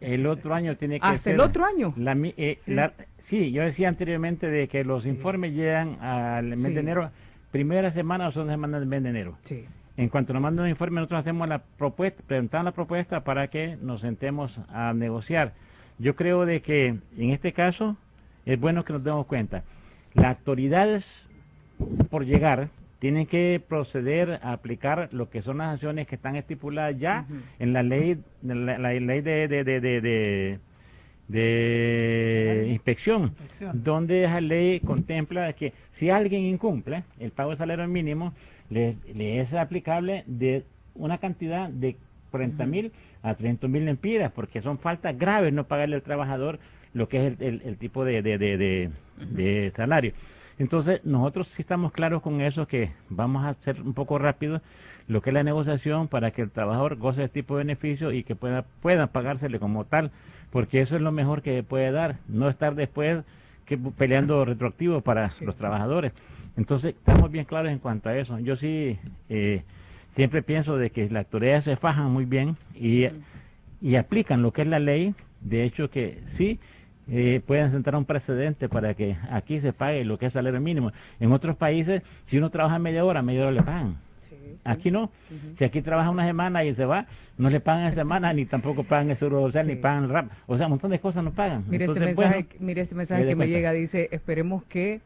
[SPEAKER 11] El otro año tiene que
[SPEAKER 2] ser. ¿Hasta el otro año?
[SPEAKER 11] Sí, yo decía anteriormente de que los informes llegan al mes de enero, primera semana o segunda semana del mes de enero. Sí. En cuanto nos mandan los informes, nosotros hacemos la propuesta, presentamos la propuesta para que nos sentemos a negociar. Yo creo de que en este caso es bueno que nos demos cuenta. Las autoridades por llegar tienen que proceder a aplicar lo que son las acciones que están estipuladas ya en la ley, la ley de inspección, donde esa ley contempla que si alguien incumple el pago de salario mínimo, le es aplicable de una cantidad de 40,000 a 30,000 lempiras, porque son faltas graves no pagarle al trabajador lo que es el tipo de salario. Entonces, nosotros sí estamos claros con eso, que vamos a hacer un poco rápido lo que es la negociación para que el trabajador goce de este tipo de beneficio y que pueda pagársele como tal, porque eso es lo mejor que puede dar, no estar después peleando retroactivo para los trabajadores. Entonces, estamos bien claros en cuanto a eso. Yo sí siempre pienso de que las autoridades se fajan muy bien y aplican lo que es la ley de hecho que sí, pueden sentar un precedente para que aquí se pague lo que es salario mínimo. En otros países, si uno trabaja media hora le pagan. Aquí no. Si aquí trabaja una semana y se va, no le pagan esa semana, ni tampoco pagan el seguro social, ni pagan el RAP. O sea, un montón de cosas no pagan.
[SPEAKER 2] Mire,
[SPEAKER 11] Entonces,
[SPEAKER 2] este mensaje que me llega, dice, esperemos que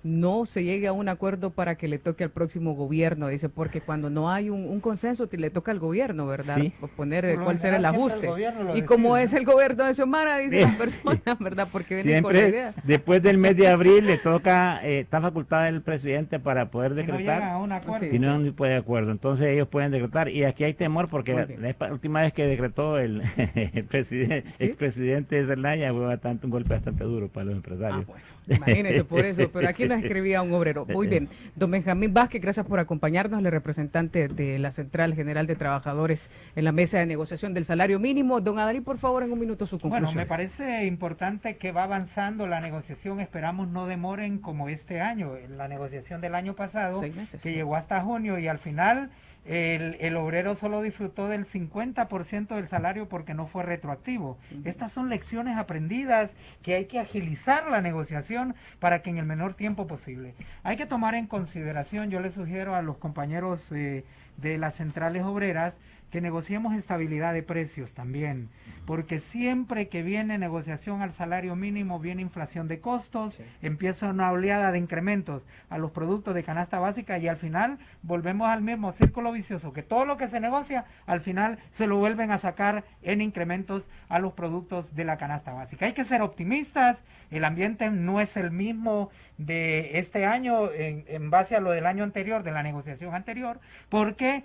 [SPEAKER 2] no se llegue a un acuerdo para que le toque al próximo gobierno, dice, porque cuando no hay un consenso, le toca al gobierno, ¿verdad?
[SPEAKER 11] Sí.
[SPEAKER 2] Poner cuál será el ajuste. Y
[SPEAKER 3] decide,
[SPEAKER 2] como
[SPEAKER 3] ¿no?
[SPEAKER 2] es el gobierno de Xiomara, dice la persona, ¿verdad? Porque viene con la
[SPEAKER 11] siempre
[SPEAKER 2] idea.
[SPEAKER 11] después del mes de abril le toca, está facultado el presidente para poder
[SPEAKER 3] Si no
[SPEAKER 11] decretar.
[SPEAKER 3] llegan a un acuerdo.
[SPEAKER 11] Si no puede de acuerdo, entonces ellos pueden decretar. Y aquí hay temor porque la última vez que decretó el expresidente de Zelaya fue un golpe bastante duro para los empresarios.
[SPEAKER 2] Imagínese por eso, pero aquí nos escribía un obrero. Muy bien. Don Benjamín Vázquez, gracias por acompañarnos, el representante de la Central General de Trabajadores en la mesa de negociación del salario mínimo. Don Adalí, por favor, en un minuto su conclusión.
[SPEAKER 3] Bueno, me parece importante que va avanzando la negociación, esperamos no demoren como este año, en la negociación del año pasado,
[SPEAKER 2] 6 meses,
[SPEAKER 3] que
[SPEAKER 2] sí.
[SPEAKER 3] llegó hasta junio y al final el obrero solo disfrutó del 50% del salario porque no fue retroactivo. Estas son lecciones aprendidas que hay que agilizar la negociación para que en el menor tiempo posible. Hay que tomar en consideración, yo le sugiero a los compañeros de las centrales obreras, que negociemos estabilidad de precios también, porque siempre que viene negociación al salario mínimo viene inflación de costos, empieza una oleada de incrementos a los productos de canasta básica y al final volvemos al mismo círculo vicioso, que todo lo que se negocia al final se lo vuelven a sacar en incrementos a los productos de la canasta básica. Hay que ser optimistas, el ambiente no es el mismo de este año en base a lo del año anterior, de la negociación anterior, porque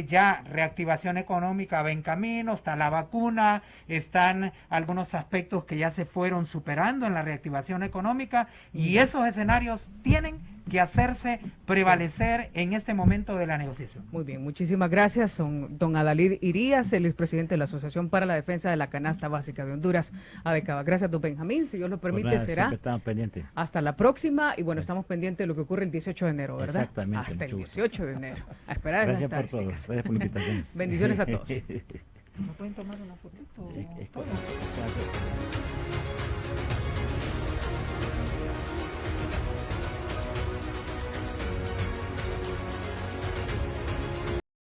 [SPEAKER 3] ya reactivación económica va en camino, está la vacuna, están algunos aspectos que ya se fueron superando en la reactivación económica y esos escenarios tienen que hacerse prevalecer en este momento de la negociación.
[SPEAKER 2] Muy bien, muchísimas gracias. Don Adalid Irías, el expresidente de la Asociación para la Defensa de la Canasta Básica de Honduras, ADECABA. Gracias, don Benjamín. Si Dios lo permite, será hasta la próxima. Y bueno, estamos pendientes de lo que ocurre el 18 de enero, ¿verdad?
[SPEAKER 11] Exactamente.
[SPEAKER 2] Hasta el 18 de enero. A esperar esas
[SPEAKER 11] Gracias por todo.
[SPEAKER 2] estadísticas.
[SPEAKER 11] Gracias por la invitación.
[SPEAKER 2] Bendiciones a todos.
[SPEAKER 3] ¿No pueden tomar una fotito?
[SPEAKER 11] Sí, es correcto.